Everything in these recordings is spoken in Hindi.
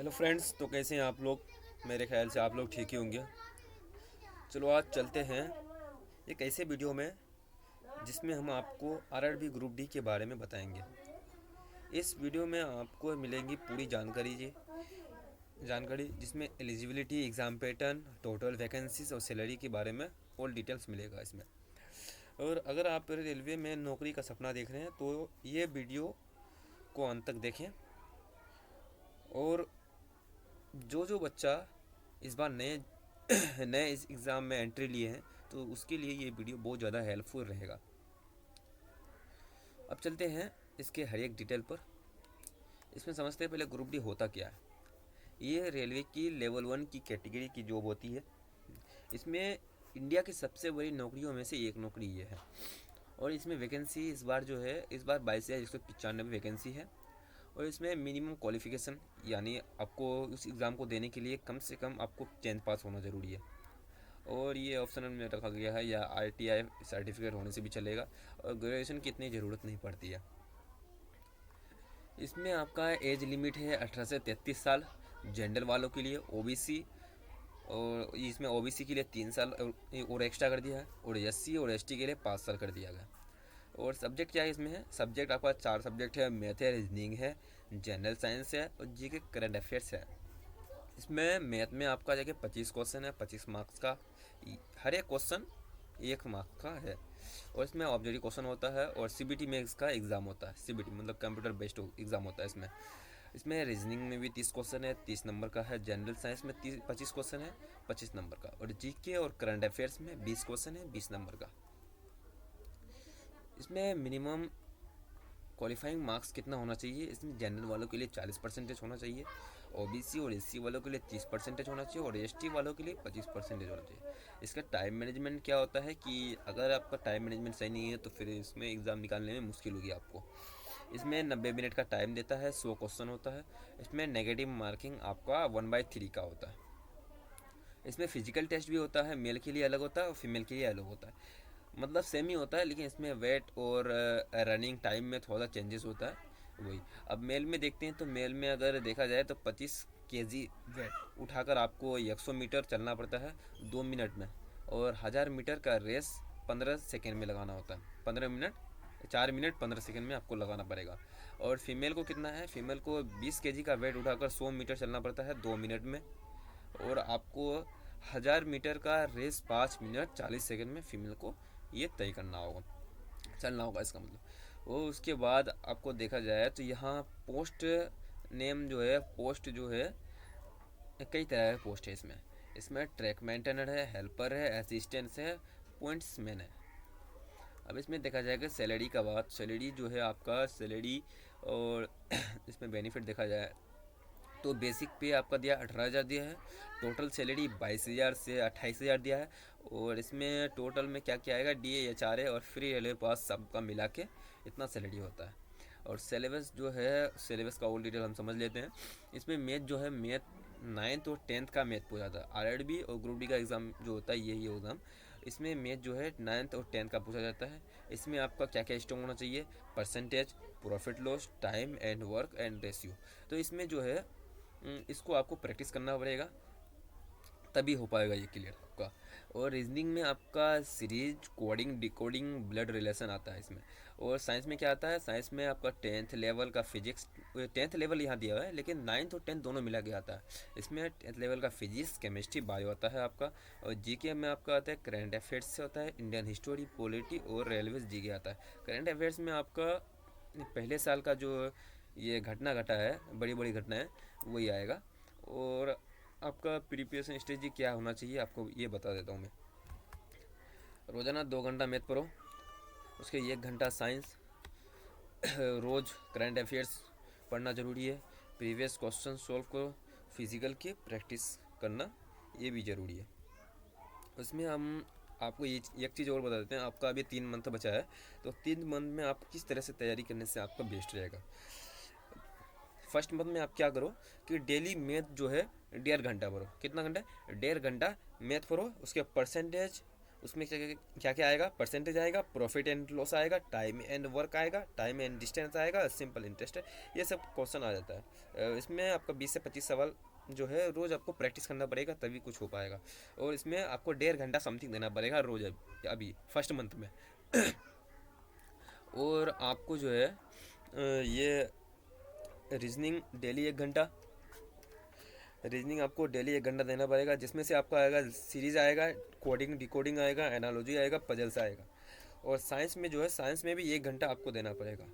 हेलो फ्रेंड्स, तो कैसे हैं आप लोग। मेरे ख्याल से आप लोग ठीक ही होंगे। चलो आज चलते हैं एक ऐसे वीडियो में जिसमें हम आपको आरआरबी ग्रुप डी के बारे में बताएंगे। इस वीडियो में आपको मिलेंगी पूरी जानकारी जिसमें eligibility, exam pattern, total vacancies और सैलरी के बारे में ऑल डिटेल्स मिलेगा इसमें। और अगर आप रेलवे में नौकरी का सपना देख रहे हैं तो ये वीडियो को अंत तक देखें। और जो जो बच्चा इस बार नए नए इस एग्ज़ाम में एंट्री लिए हैं तो उसके लिए ये वीडियो बहुत ज़्यादा हेल्पफुल रहेगा। अब चलते हैं इसके हर एक डिटेल पर। इसमें समझते हैं पहले ग्रुप डी होता क्या है। ये रेलवे की लेवल 1 की कैटेगरी की जॉब होती है। इसमें इंडिया की सबसे बड़ी नौकरियों में से एक नौकरी ये है। और इसमें वैकेंसी इस बार 22,195 वैकेंसी है। और इसमें मिनिमम क्वालिफ़िकेशन यानी आपको उस एग्ज़ाम को देने के लिए कम से कम आपको 10th पास होना ज़रूरी है। और ये ऑप्शनल में रखा गया है, या आईटीआई सर्टिफिकेट होने से भी चलेगा। और ग्रेजुएशन की इतनी ज़रूरत नहीं पड़ती है। इसमें आपका एज लिमिट है 18 से 33 साल जनरल वालों के लिए। ओबीसी और इसमें ओबीसी के लिए 3 साल और एक्स्ट्रा कर दिया है। और एससी और एसटी के लिए 5 साल कर दिया गया। और सब्जेक्ट क्या है इसमें है, सब्जेक्ट आपका 4 सब्जेक्ट है। मैथ है, रीजनिंग है, जनरल साइंस है और जीके करंट अफेयर्स है। इसमें मैथ में आपका जगह 25 क्वेश्चन है, 25 मार्क्स का। हर एक क्वेश्चन 1 मार्क का है। और इसमें ऑब्जेक्टिव क्वेश्चन होता है और सीबीटी में इसका एग्ज़ाम होता है। सीबीटी मतलब कंप्यूटर बेस्ड एग्ज़ाम होता है इसमें। इसमें रीजनिंग में भी 30 क्वेश्चन है, 30 नंबर का है। जनरल साइंस में 25 क्वेश्चन है, 25 नंबर का। और जीके और करंट अफेयर्स में 20 क्वेश्चन है, 20 नंबर का। इसमें मिनिमम क्वालिफाइंग मार्क्स कितना होना चाहिए, इसमें जनरल वालों के लिए 40% होना चाहिए। ओबीसी और एससी वालों के लिए 30% होना चाहिए। और एसटी वालों के लिए 25% होना चाहिए। इसका टाइम मैनेजमेंट क्या होता है कि अगर आपका टाइम मैनेजमेंट सही नहीं है तो फिर इसमें एग्ज़ाम निकालने में मुश्किल होगी आपको। इसमें 90 मिनट का टाइम देता है, 100 क्वेश्चन होता है। इसमें नेगेटिव मार्किंग आपका 1/3 का होता है। इसमें फिजिकल टेस्ट भी होता है, मेल के लिए अलग होता है और फीमेल के लिए अलग होता है। मतलब सेम ही होता है, लेकिन इसमें वेट और रनिंग टाइम में थोड़ा चेंजेस होता है वही। अब मेल में देखते हैं तो मेल में अगर देखा जाए तो 25 kg वेट उठाकर आपको 100 मीटर चलना पड़ता है 2 मिनट में। और 1000 मीटर का रेस 15 सेकेंड में लगाना होता है। 4 मिनट 15 सेकेंड में आपको लगाना पड़ेगा। और फीमेल को कितना है, फीमेल को 20 kg का वेट उठाकर 100 मीटर चलना पड़ता है 2 मिनट में। और आपको 1000 मीटर का रेस 5 मिनट 40 सेकेंड में फीमेल को ये तय करना होगा, चलना होगा इसका मतलब। वो उसके बाद आपको देखा जाए तो यहाँ पोस्ट नेम जो है, पोस्ट जो है कई तरह के पोस्ट है इसमें। इसमें ट्रैक मेंटेनर है, हेल्पर है, असिस्टेंट है, पॉइंट्समैन है। अब इसमें देखा जाएगा सैलरी का बात। सैलरी जो है आपका सैलरी और इसमें बेनिफिट देखा जाए तो बेसिक पे आपका दिया 18,000 दिया है। टोटल सैलरी 22,000 से 28,000 दिया है। और इसमें टोटल में क्या क्या आएगा, डीए, एचआरए और फ्री रेलवे पास सबका मिला के इतना सैलरी होता है। और सिलेबस जो है, सिलेबस का ऑल डिटेल हम समझ लेते हैं। इसमें मैथ जो है, मैथ 9th और 10th का मैथ पूछा था। आरआरबी और ग्रुप डी का एग्ज़ाम जो होता है यही एग्ज़ाम, इसमें मैथ जो है 9th और 10th का पूछा जाता है। इसमें आपका क्या क्या स्ट्रॉन्ग होना चाहिए, percentage, profit loss, time and work and ratio. तो इसमें जो है इसको आपको प्रैक्टिस करना पड़ेगा तभी हो पाएगा ये क्लियर आपका। और रीजनिंग में आपका series, coding, decoding, blood relation आता है इसमें। और साइंस में क्या आता है, साइंस में आपका 10th लेवल का फिजिक्स, 10th लेवल यहाँ दिया हुआ है लेकिन 9th और 10th दोनों मिला के आता है। इसमें 10th लेवल का फिजिक्स, केमिस्ट्री, बायो आता है आपका। और जीके में आपका आता है करंट अफेयर्स से होता है, इंडियन हिस्टोरी, पॉलिटी और रेलवे जीके आता है। करंट अफेयर्स में आपका पहले साल का जो ये घटना घटा है, बड़ी बड़ी घटनाएं, वही आएगा। और आपका प्रिपरेशन स्ट्रेटजी क्या होना चाहिए आपको ये बता देता हूँ मैं। रोज़ाना 2 घंटा मैथ पढ़ो, उसके 1 घंटा साइंस। रोज़ करंट अफेयर्स पढ़ना ज़रूरी है। प्रीवियस क्वेश्चन सॉल्व करो। फिजिकल की प्रैक्टिस करना ये भी ज़रूरी है। उसमें हम आपको ये एक चीज़ और बता देते हैं। आपका अभी 3 मंथ बचा है, तो 3 मंथ में आप किस तरह से तैयारी करने से आपका बेस्ट रहेगा। फर्स्ट मंथ में आप क्या करो कि डेली मैथ जो है 1.5 घंटा पढ़ो। कितना घंटा, 1.5 घंटा मैथ पढ़ो। उसके परसेंटेज उसमें क्या क्या आएगा, परसेंटेज आएगा, प्रॉफिट एंड लॉस आएगा, टाइम एंड वर्क आएगा, टाइम एंड डिस्टेंस आएगा, सिंपल इंटरेस्ट है, ये सब क्वेश्चन आ जाता है। इसमें आपका 20 से 25 सवाल जो है रोज़ आपको प्रैक्टिस करना पड़ेगा, तभी कुछ हो पाएगा। और इसमें आपको 1.5 घंटा समथिंग देना पड़ेगा रोज़, अभी फर्स्ट मंथ में। और आपको जो है ये रीजनिंग डेली 1 घंटा, रीजनिंग आपको डेली 1 घंटा देना पड़ेगा, जिसमें से आपका आएगा सीरीज आएगा, कोडिंग डिकोडिंग आएगा, एनालॉजी आएगा, पजल्स आएगा। और साइंस में जो है, साइंस में भी 1 घंटा आपको देना पड़ेगा,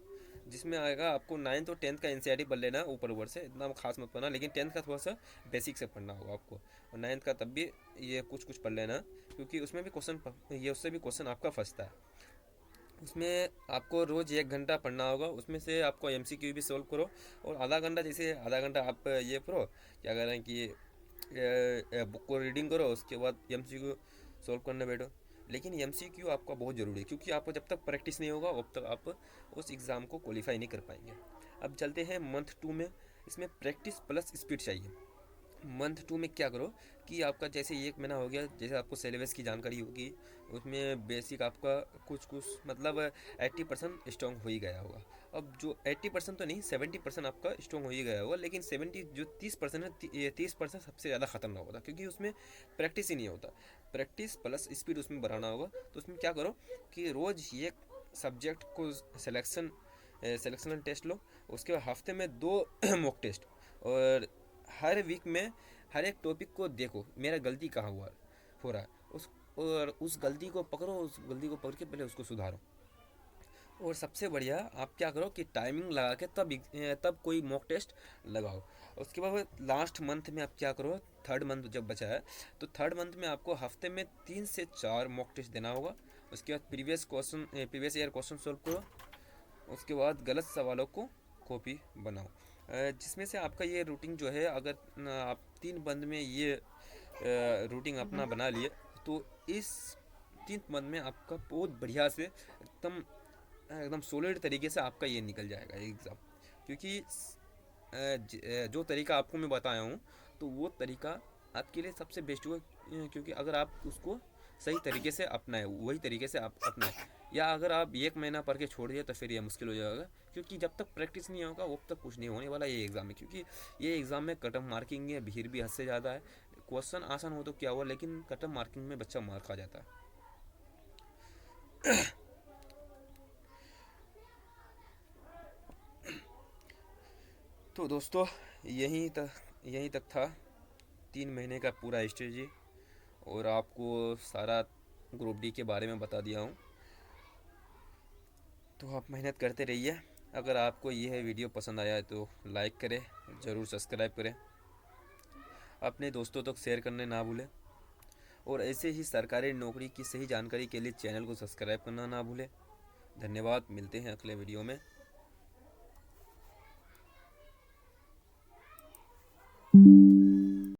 जिसमें आएगा आपको 9th और 10th का एनसीईआरटी पढ़ लेना ऊपर ऊपर से, इतना खास मत पढ़ना, लेकिन 10th का थोड़ा सा बेसिक से पढ़ना होगा आपको, और 9th का तब भी ये कुछ कुछ पढ़ लेना, क्योंकि उसमें भी क्वेश्चन, ये उससे भी क्वेश्चन आपका फंसता है। उसमें आपको रोज़ 1 घंटा पढ़ना होगा, उसमें से आपको एमसीक्यू भी सोल्व करो, और आधा घंटा, जैसे आधा घंटा आप ये करो, क्या करें कि बुक को रीडिंग करो, उसके बाद एमसीक्यू सोल्व करने बैठो। लेकिन एमसीक्यू आपका बहुत ज़रूरी है, क्योंकि आपको जब तक प्रैक्टिस नहीं होगा तब तक आप उस एग्ज़ाम को क्वालिफाई नहीं कर पाएंगे। अब चलते हैं मंथ 2 में। इसमें प्रैक्टिस प्लस स्पीड चाहिए। मंथ 2 में क्या करो कि आपका जैसे 1 महीना हो गया, जैसे आपको सिलेबस की जानकारी होगी, उसमें बेसिक आपका कुछ कुछ मतलब 80% स्ट्रॉन्ग हो ही गया होगा। अब जो 80% तो नहीं, 70% आपका स्ट्रॉन्ग हो ही गया होगा, लेकिन 70 जो 30% है, ये 30% सबसे ज़्यादा खतरनाक होता है, क्योंकि उसमें प्रैक्टिस ही नहीं होता। प्रैक्टिस प्लस स्पीड उसमें बढ़ाना होगा। तो उसमें क्या करो कि रोज़ ये सब्जेक्ट को सिलेक्शन टेस्ट लो, उसके बाद हफ्ते में 2 मॉक टेस्ट, और हर वीक में हर एक टॉपिक को देखो मेरा गलती कहाँ हो रहा है, उस और उस गलती को पकड़ो, उस गलती को पकड़ के पहले उसको सुधारो। और सबसे बढ़िया आप क्या करो कि टाइमिंग लगा के तब कोई मॉक टेस्ट लगाओ। उसके बाद लास्ट मंथ में आप क्या करो, थर्ड मंथ जब बचा है, तो थर्ड मंथ में आपको हफ्ते में 3 से 4 मॉक टेस्ट देना होगा। उसके बाद प्रीवियस ईयर क्वेश्चन सोल्व करो। उसके बाद गलत सवालों को कॉपी बनाओ। जिसमें से आपका ये रूटीन जो है, अगर आप 3 बंद में ये रूटीन अपना बना लिए, तो इस 3 मंथ में आपका बहुत बढ़िया से एकदम एकदम सॉलिड तरीके से आपका ये निकल जाएगा एग्ज़ाम। क्योंकि जो तरीका आपको मैं बताया हूँ, तो वो तरीका आपके लिए सबसे बेस्ट होगा, क्योंकि अगर आप उसको सही तरीके से अपनाए, वही तरीके से आप अपनाए, या अगर आप 1 महीना पढ़ के छोड़ दिए तो फिर ये मुश्किल हो जाएगा, क्योंकि जब तक प्रैक्टिस नहीं होगा वो तक कुछ नहीं होने वाला ये एग्ज़ाम में। क्योंकि ये एग्ज़ाम में कट ऑफ मार्किंग है, भीड़ भी हद से ज़्यादा है। क्वेश्चन आसान हो तो क्या हुआ, लेकिन कट ऑफ मार्किंग में बच्चा मार खा जाता है। तो दोस्तों, यहीं तक था 3 महीने का पूरा स्ट्रेटजी, और आपको सारा ग्रुप डी के बारे में बता दिया हूँ। तो आप मेहनत करते रहिए। अगर आपको यह वीडियो पसंद आया है तो लाइक करें, ज़रूर सब्सक्राइब करें, अपने दोस्तों तक शेयर करने ना भूलें, और ऐसे ही सरकारी नौकरी की सही जानकारी के लिए चैनल को सब्सक्राइब करना ना भूलें। धन्यवाद, मिलते हैं अगले वीडियो में।